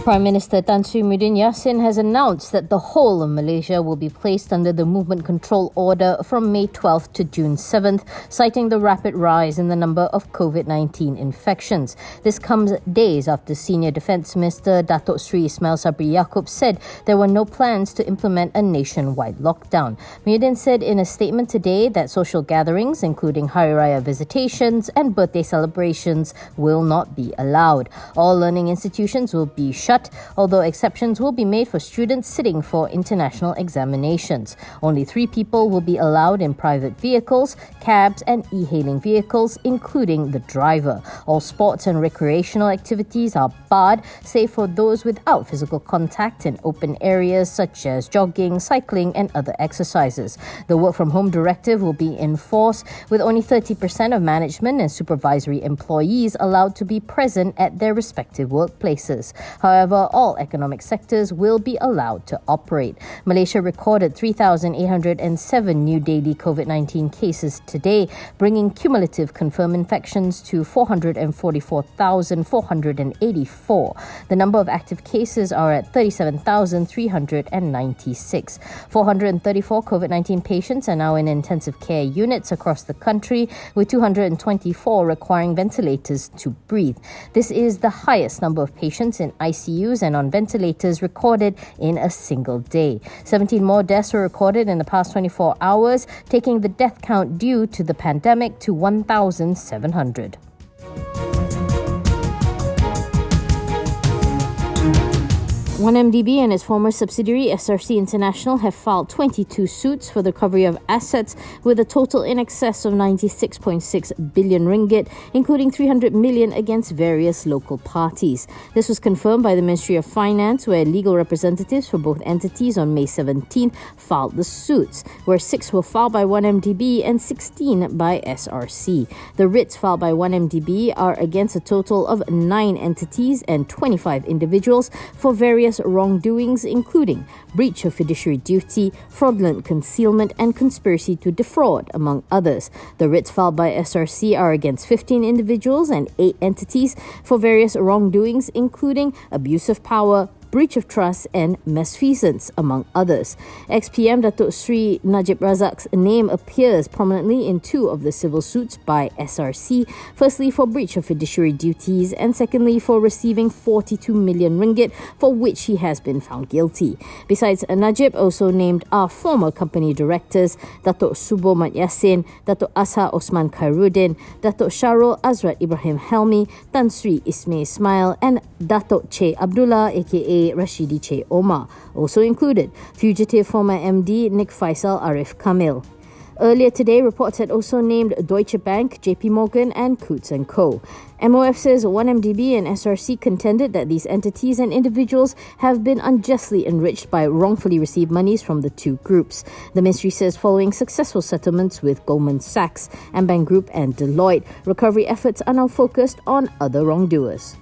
Prime Minister Tan Sri Muhyiddin Yassin has announced that the whole of Malaysia will be placed under the Movement Control Order from May 12th to June 7th, citing the rapid rise in the number of COVID-19 infections. This comes days after Senior Defence Minister Datuk Sri Sabri Yaakob said there were no plans to implement a nationwide lockdown. Muhyiddin said in a statement today that social gatherings, including Hari Raya visitations and birthday celebrations, will not be allowed. All learning institutions will be shut, although exceptions will be made for students sitting for international examinations. Only 3 people will be allowed in private vehicles, cabs and e-hailing vehicles, including the driver. All sports and recreational activities are barred, save for those without physical contact in open areas such as jogging, cycling and other exercises. The work-from-home directive will be in force, with only 30% of management and supervisory employees allowed to be present at their respective workplaces. However, all economic sectors will be allowed to operate. Malaysia recorded 3,807 new daily COVID-19 cases today, bringing cumulative confirmed infections to 444,484. The number of active cases are at 37,396. 434 COVID-19 patients are now in intensive care units across the country, with 224 requiring ventilators to breathe. This is the highest number of patients in ICUs and on ventilators recorded in a single day. 17 more deaths were recorded in the past 24 hours, taking the death count due to the pandemic to 1,700. 1MDB and its former subsidiary SRC International have filed 22 suits for the recovery of assets with a total in excess of 96.6 billion ringgit, including 300 million against various local parties. This was confirmed by the Ministry of Finance, where legal representatives for both entities on May 17th filed the suits, where 6 were filed by 1MDB and 16 by SRC. The writs filed by 1MDB are against a total of 9 entities and 25 individuals for various wrongdoings, including breach of fiduciary duty, fraudulent concealment and conspiracy to defraud, among others. The writs filed by SRC are against 15 individuals and 8 entities for various wrongdoings, including abuse of power, breach of trust and misfeasance, among others. Ex-PM Datuk Sri Najib Razak's name appears prominently in 2 of the civil suits by SRC, firstly for breach of fiduciary duties and secondly for receiving 42 million ringgit, for which he has been found guilty. Besides, Najib also named our former company directors Datuk Muhyiddin Yassin, Datuk Asha Osman Khairuddin, Datuk Sharul Azrat Ibrahim Helmi, Tan Sri Ismail and Datuk Che Abdullah aka Rashidi Che Omar. Also included fugitive former MD Nik Faisal Arif Kamil. Earlier today, reports had also named Deutsche Bank, JP Morgan and Coutts & Co. MOF says 1MDB and SRC contended that these entities and individuals have been unjustly enriched by wrongfully received monies from the 2 groups. The ministry says following successful settlements with Goldman Sachs, AmBank Group and Deloitte, recovery efforts are now focused on other wrongdoers.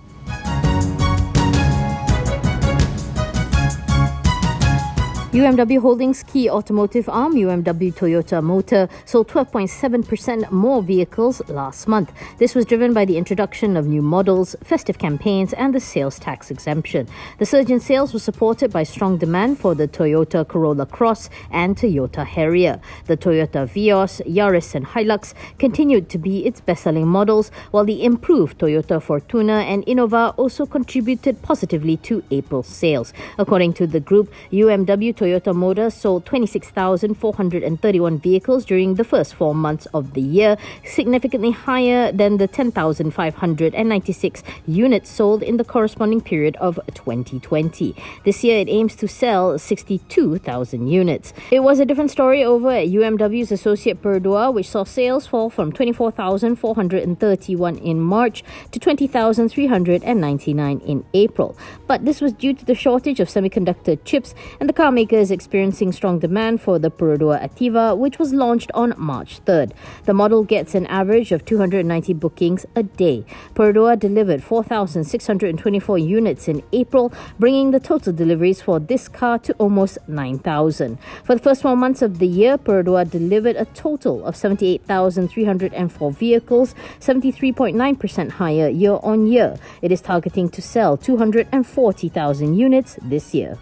UMW Holdings' key automotive arm, UMW Toyota Motor, sold 12.7% more vehicles last month. This was driven by the introduction of new models, festive campaigns and the sales tax exemption. The surge in sales was supported by strong demand for the Toyota Corolla Cross and Toyota Harrier. The Toyota Vios, Yaris and Hilux continued to be its best-selling models, while the improved Toyota Fortuner and Innova also contributed positively to April sales. According to the group, UMW Toyota Motor sold 26,431 vehicles during the first 4 months of the year, significantly higher than the 10,596 units sold in the corresponding period of 2020. This year, it aims to sell 62,000 units. It was a different story over at UMW's associate Perdua, which saw sales fall from 24,431 in March to 20,399 in April. But this was due to the shortage of semiconductor chips, and the car maker Africa is experiencing strong demand for the Perodua Activa, which was launched on March 3rd. The model gets an average of 290 bookings a day. Perodua delivered 4,624 units in April, bringing the total deliveries for this car to almost 9,000. For the first 12 months of the year, Perodua delivered a total of 78,304 vehicles, 73.9% higher year on year. It is targeting to sell 240,000 units this year.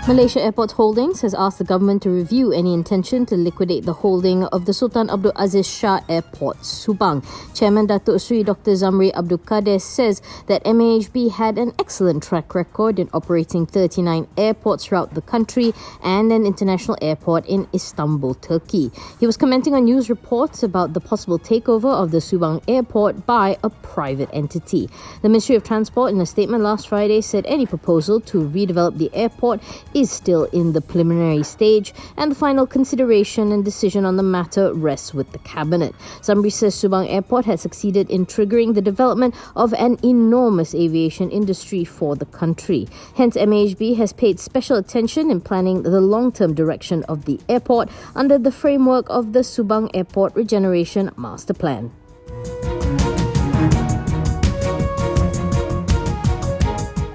Malaysia Airports Holdings has asked the government to review any intention to liquidate the holding of the Sultan Abdul Aziz Shah Airport, Subang. Chairman Datuk Sri Dr. Zamri Abdul Kadir says that MAHB had an excellent track record in operating 39 airports throughout the country and an international airport in Istanbul, Turkey. He was commenting on news reports about the possible takeover of the Subang Airport by a private entity. The Ministry of Transport, in a statement last Friday, said any proposal to redevelop the airport is still in the preliminary stage and the final consideration and decision on the matter rests with the Cabinet. Zamri says Subang Airport has succeeded in triggering the development of an enormous aviation industry for the country. Hence, MAHB has paid special attention in planning the long-term direction of the airport under the framework of the Subang Airport Regeneration Master Plan.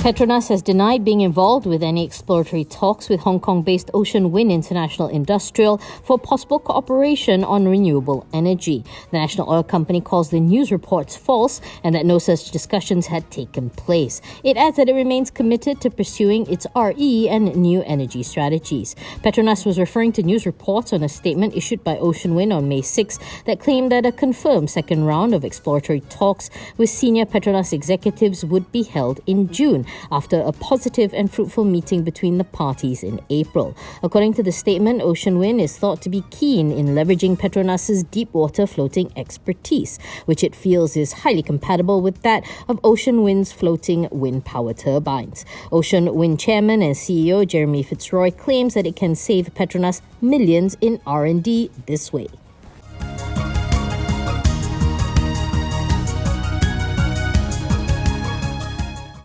Petronas has denied being involved with any exploratory talks with Hong Kong-based Ocean Wind International Industrial for possible cooperation on renewable energy. The national oil company calls the news reports false and that no such discussions had taken place. It adds that it remains committed to pursuing its RE and new energy strategies. Petronas was referring to news reports on a statement issued by Ocean Wind on May 6 that claimed that a confirmed second round of exploratory talks with senior Petronas executives would be held in June, after a positive and fruitful meeting between the parties in April. According to the statement, Ocean Wind is thought to be keen in leveraging Petronas' deep water floating expertise, which it feels is highly compatible with that of Ocean Wind's floating wind power turbines. Ocean Wind Chairman and CEO Jeremy Fitzroy claims that it can save Petronas millions in R&D this way.